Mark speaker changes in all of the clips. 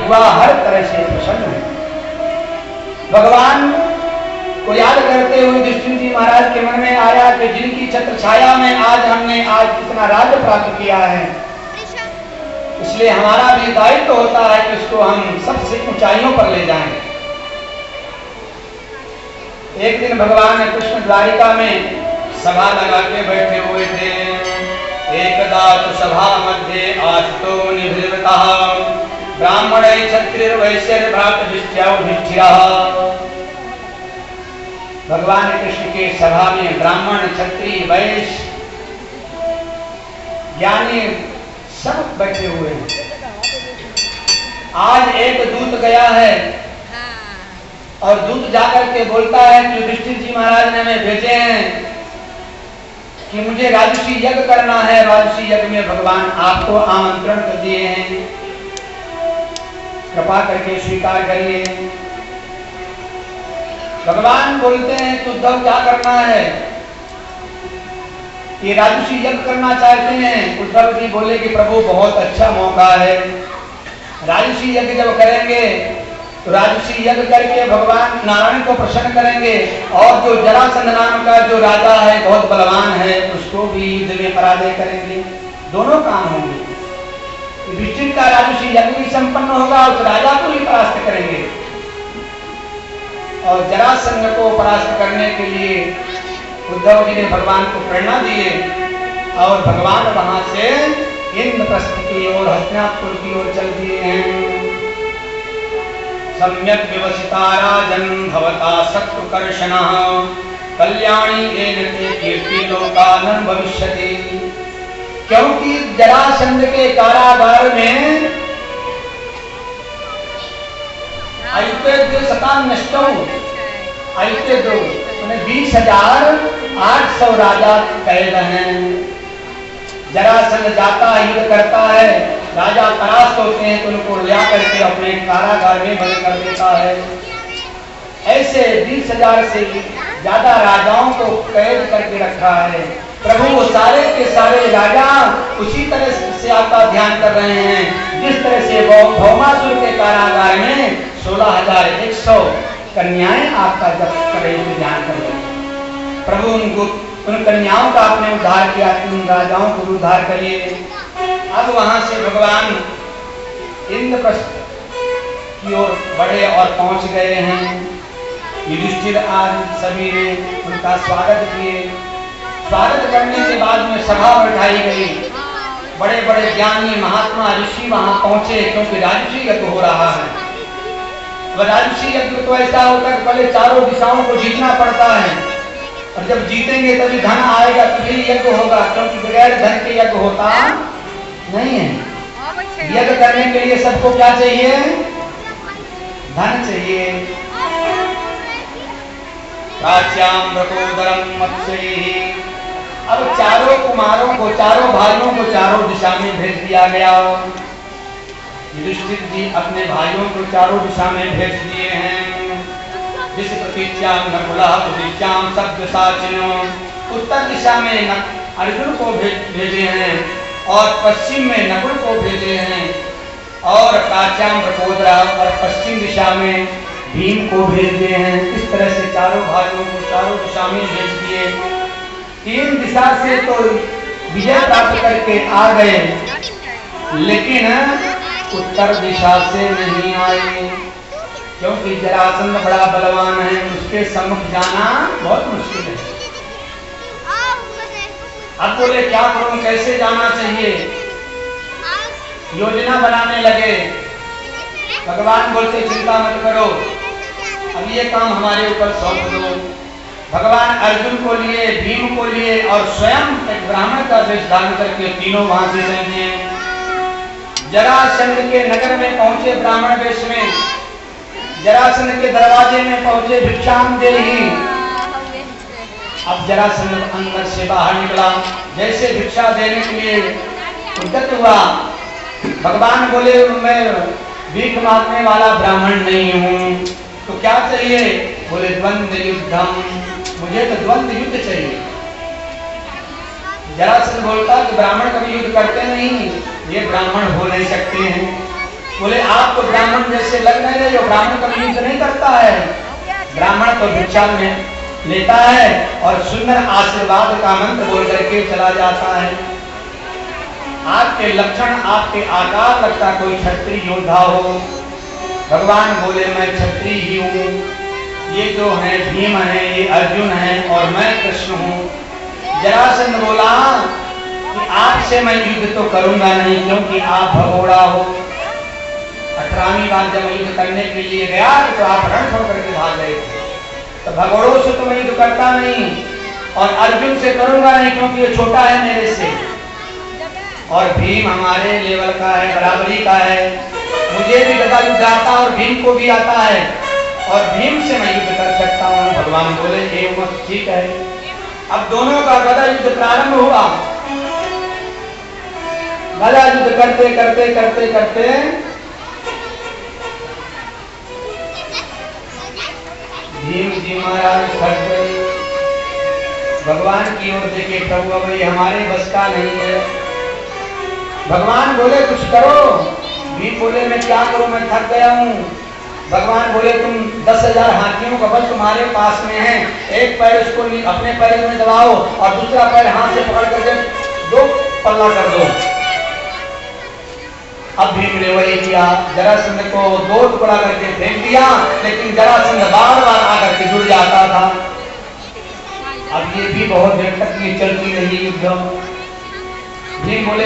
Speaker 1: हुआ हर तरह से प्रसन्न है। भगवान को याद करते हुए युधिष्ठिर जी महाराज के मन में आया कि जिनकी छत्र छाया में हमने आज इतना राज्य प्राप्त किया है, इसलिए हमारा भी दायित्व होता है कि उसको हम सबसे ऊंचाइयों पर ले जाएं। एक दिन भगवान कृष्ण द्वारिका में सभा लगा के बैठे हुए थे। एकदा तो सभा मध्य आस्तो निभृतः ब्राह्मण क्षत्रिय वैश्य भ्रातृष्ठ्या। भगवान कृष्ण के सभा में ब्राह्मण क्षत्रिय वैश्य ज्ञानी सब बैठे हुए हैं। आज एक दूत गया है और दूत जाकर के बोलता है कि युधिष्ठिर जी महाराज ने हमें भेजे हैं कि मुझे राजसी यज्ञ करना है। राजसी यज्ञ में भगवान आपको आमंत्रण कर दिए हैं, कृपा करके स्वीकार करिए। भगवान बोलते हैं कि उद्धव क्या करना है, ये राजसी यज्ञ करना चाहते हैं। उद्धव जी बोले कि प्रभु बहुत अच्छा मौका है, राजसी यज्ञ जब करेंगे तो राजसी यज्ञ करके भगवान नारायण को प्रसन्न करेंगे और जो जरासंध नाम का जो राजा है बहुत बलवान है उसको भी युद्ध में पराजय करेंगे। दोनों काम होंगे। युधिष्ठिर का राजसी यज्ञ भी संपन्न होगा, उस राजा को भी परास्त करेंगे और जरासंध को परास्त करने के लिए उद्धव जी ने भगवान को प्रेरणा दिए और भगवान वहां से इंद्रप्रस्थ की ओर हस्तिनापुर की ओर चल दिए हैं। सम्यक विवसिता राजन भवता शत्रुकर्षणः कल्याणी येन ते कीर्ति लोकानं भविष्यति। क्योंकि जरासंध के कारागार में ऐते 20,800 राजा कैद हैं। जरासंध जाता युद्ध करता है, राजा परास्त होते हैं तो उनको लिया करके अपने कारागार में बंद कर देता है। ऐसे 20,000 से ज्यादा राजाओं को कैद करके रखा है। प्रभु वो सारे के सारे राजा उसी तरह से आपका ध्यान कर रहे हैं जिस तरह से भौमासुर के कारागार में 16,100 कन्याएं आपका जब करे ध्यान कर रहे हैं। प्रभु उन कन्याओं का आपने उद्धार किया, उन राजाओं को उद्धार करिए। अब वहां से भगवान इंद्रप्रस्थ की ओर बढ़े और पहुंच गए हैं। युधिष्ठिर आज सभी ने उनका स्वागत किए। स्वागत करने के बाद में सभा बैठाई गई। बड़े बड़े ज्ञानी महात्मा ऋषि वहां पहुंचे क्योंकि राजसी यज्ञ हो रहा है। वह राजसी यज्ञ तो ऐसा होता है पहले चारों दिशाओं को जीतना पड़ता है और जब जीतेंगे तभी धन आएगा तभी यज्ञ होगा, क्योंकि बगैर धन के यज्ञ होता नहीं है। यज्ञ करने के लिए सबको क्या चाहिए? धन चाहिए। प्राच्याम रकोदरम मत्स्यैः। अब चारों कुमारों को, चारों भाइयों को चारों दिशा में भेज दिया गया। युधिष्ठिर जी अपने भाइयों को चारों दिशा में भेज दिए हैं। जिस प्रतीच्याम नकुलः प्रतीच्याम सब्दसाचिनो। उत्तर दिशा में अर्जुन को भेजे हैं और पश्चिम में नकुल को भेजे हैं और प्राच्याम रकोदरा और पश्चिम दिशा में भीम को भेज दिए हैं। इस तरह से चारों भाइयों को चारों दिशा में भेज दिए। 3 दिशा से तो विजय प्राप्त करके आ गए, लेकिन उत्तर दिशा से नहीं आए क्योंकि जरासंध बड़ा बलवान है, उसके सम्मुख जाना बहुत मुश्किल है। अब बोले क्या करूं, कैसे जाना चाहिए, योजना बनाने लगे। भगवान बोलते चिंता मत करो, अब ये काम हमारे ऊपर सौंप दो। भगवान अर्जुन को लिए, भीम को लिए और स्वयं एक ब्राह्मण का वेश धारण करके तीनों वहां से गए। जरासंध के नगर में पहुंचे ब्राह्मण वेश में। जरासंध के दरवाजे में पहुंचे भिक्षाम देहि। अब जरासंध अंदर से बाहर निकला, जैसे भिक्षा देने के लिए उद्यत हुआ। भगवान बोले मैं भीख मांगने वाला ब्राह्मण नहीं हूँ, तो क्या चाहिए? बोले द्वंद्व युद्धम, मुझे तो द्वंद्व युद्ध चाहिए। जरासंध बोलता कि ब्राह्मण कभी युद्ध करते नहीं, ये ब्राह्मण हो नहीं सकते हैं। बोले आप तो ब्राह्मण जैसे लग नहीं रहे हो, ब्राह्मण कभी युद्ध नहीं करता है, ब्राह्मण तो भिक्षा में लेता है और सुंदर आशीर्वाद का मंत्र बोल करके चला जाता है। आपके लक्षण, आपके आकार लगता कोई क्षत्रिय योद्धा हो। भगवान बोले मैं क्षत्रिय ही हूँ, ये जो है भीम है, ये अर्जुन है और मैं कृष्ण हूँ। जरासंध बोला कि आपसे मैं युद्ध तो करूंगा नहीं क्योंकि आप भगोड़ा हो। 18वीं बार जब युद्ध करने के लिए गया तो आप रण छोड़ करके भाग गए थे, तो भगोड़ों से तो मैं युद्ध करता नहीं और अर्जुन से करूंगा नहीं क्योंकि ये छोटा है मेरे से, और भीम हमारे लेवल का है, बराबरी का है, मुझे भी गदा युद्ध आता और भीम को भी आता है और भीम से मैं युद्ध कर सकता हूँ। भगवान बोले ये मत ठीक है। अब दोनों का गदा युद्ध प्रारंभ हुआ। गदा युद्ध करते करते करते करते भीम जी महाराज थक गए। भगवान की ओर देखे, प्रभु अब ये हमारे बस का नहीं है। भगवान बोले कुछ करो। भीम बोले मैं क्या करूं, मैं थक गया हूं। भगवान बोले तुम 10,000 हाथियों का बल तुम्हारे पास में है, एक पैर उसको अपने पैर में दबाओ और दूसरा पैर हाथ से पकड़ करके 2 पल्ला कर दो। अब भीम ने वही किया, जरासंध को 2 टुकड़ा करके फेंक दिया, लेकिन जरासंध बार बार आकर के जुड़ जाता था। अब ये भी बहुत देर तक ये चलती रही युद्ध। भीम बोले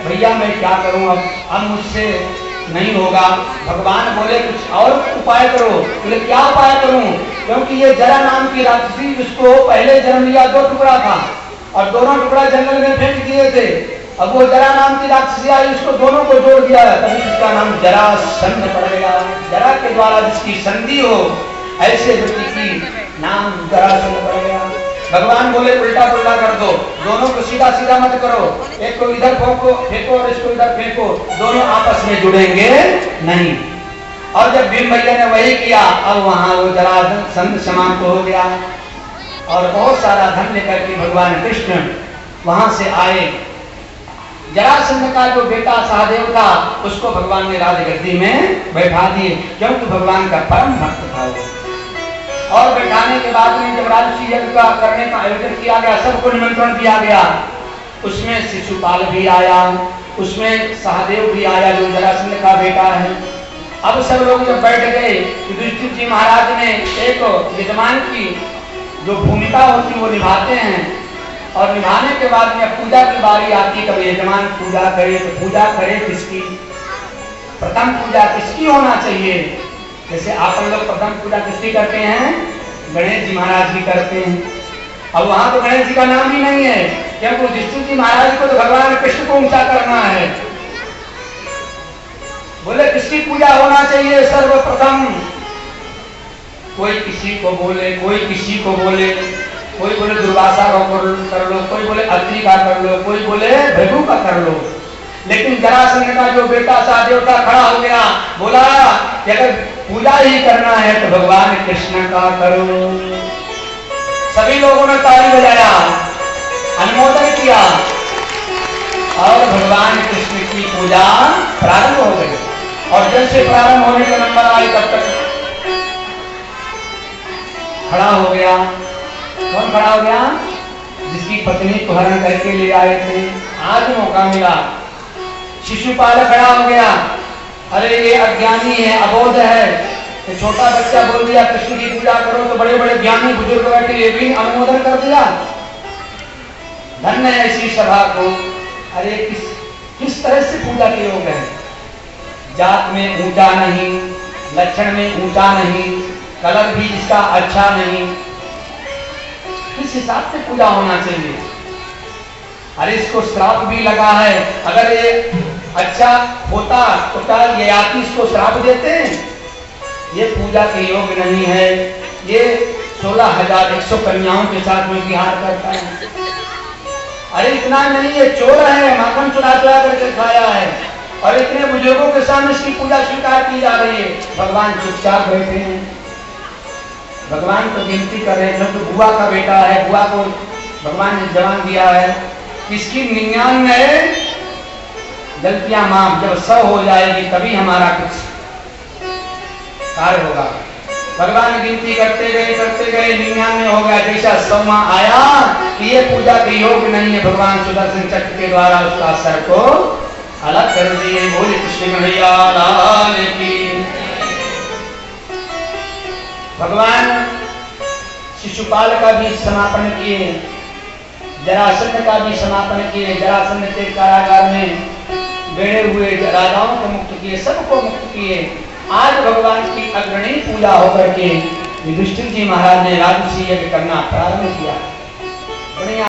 Speaker 1: भैया मैं क्या करूं, अब मुझसे नहीं होगा। भगवान बोले कुछ और उपाय करो। बोले क्या उपाय करूं, क्योंकि ये जरा नाम की राक्षसी, उसको पहले जन्म लिया 2 टुकड़ा था और दोनों टुकड़ा जंगल में फेंक दिए थे। अब वो जरा नाम की राक्षसी आई, उसको दोनों को जोड़ दिया, तभी इसका नाम जरासंध पड़ गया। जरा के द्वारा जिसकी संधि हो ऐसे व्यक्ति की नाम जरासंध पड़ गया। भगवान बोले उल्टा पुल्टा कर दो, दोनों को सीधा सीधा मत करो, एक को इधर फेंको और इसको इधर फेंको, दोनों आपस में जुड़ेंगे नहीं। और जब भीम भैया ने वही किया, अब वहां वो जरासंध समाप्त हो गया और बहुत सारा धन लेकर के भगवान कृष्ण वहां से आए। जरासंध का जो बेटा सहदेव था उसको भगवान ने राजगद्दी में बैठा दिए, क्योंकि भगवान का परम भक्त था वो। और बैठाने के बाद में जब राजसी यज्ञ का करने का आयोजन किया गया, सबको निमंत्रण दिया गया, उसमें शिशुपाल भी आया, उसमें सहदेव भी आया जो जरासंध का बेटा है। अब सब लोग जब बैठ गए, युधिष्ठिर जी महाराज ने एक यजमान की जो भूमिका होती वो निभाते हैं, और निभाने के बाद में पूजा की बारी आती, कब यजमान पूजा करे तो पूजा करे किसकी, प्रथम पूजा किसकी होना चाहिए। जैसे आप लोग प्रथम पूजा किसकी करते हैं, गणेश जी महाराज की करते हैं। अब वहां तो गणेश जी का नाम ही नहीं है, क्योंकि युधिष्ठिर जी महाराज को तो भगवान कृष्ण को ऊंचा करना है। बोले किसकी पूजा होना चाहिए सर्वप्रथम, कोई किसी को बोले, कोई किसी को बोले, कोई बोले दुर्वासा का कर लो, कोई बोले अत्रि का कर लो, कोई बोले भृगु का कर लो। लेकिन जरासंध का जो बेटा सहदेव था खड़ा हो गया, बोला कि अगर पूजा ही करना है तो भगवान कृष्ण का करो। सभी लोगों ने ताली बजाया, अनुमोदन किया और भगवान कृष्ण की पूजा प्रारंभ हो गई। और जैसे प्रारंभ होने का नंबर आए तब तक खड़ा हो गया। कौन खड़ा हो गया, जिसकी पत्नी को हरण करके ले आए थे, आज मौका मिला। शिशुपाल खड़ा हो गया, अरे ये अज्ञानी है, अबोध है, तो छोटा बच्चा बोल दिया कृष्ण की पूजा करो, तो बड़े बड़े ज्ञानी बुजुर्ग बैठे ये भी अनुमोदन कर दिया। धन्य है ऐसी सभा को। अरे किस तरह से पूजा के योग है, जात में ऊंचा नहीं, लक्षण में ऊंचा नहीं, कलर भी इसका अच्छा नहीं, किस हिसाब से पूजा होना चाहिए। अरे इसको श्राप भी लगा है, अगर ये अच्छा होता तो क्या ये आती इसको श्राप देते हैं। ये पूजा के योग नहीं है, ये 16,100 कन्याओं के साथ में विहार करता है। अरे इतना नहीं, ये चोर है, माखन चुरा चुरा करके खाया है, और इतने बुजुर्गों के सामने इसकी पूजा स्वीकार की जा रही है। भगवान चुपचाप बैठे हैं, भगवान को गिनती कर रहे हैं। तो बुआ का बेटा है, बुआ को भगवान ने जवान दिया है, इसकी 99 गलतियां माफ, जब 100 हो जाएगी तभी हमारा कुछ कार्य होगा। भगवान गिनती करते गए 99 हो गया, जैसा 100वां आया कि ये पूजा के योग नहीं है, भगवान सुदर्शन चक्र के द्वारा उसका सर को अलग कर दिए। बोले कृष्ण कन्हैया लाल की। भगवान शिशुपाल का भी समापन किए, जरासंध का भी समापन किए। जरासंध के कारागार में बेड़े हुए राजाओं को मुक्त किए, सबको मुक्त किए। आज भगवान की अग्रणी पूजा होकर के युधिष्ठिर जी महाराज ने राजसी यज्ञ करना प्रारंभ किया।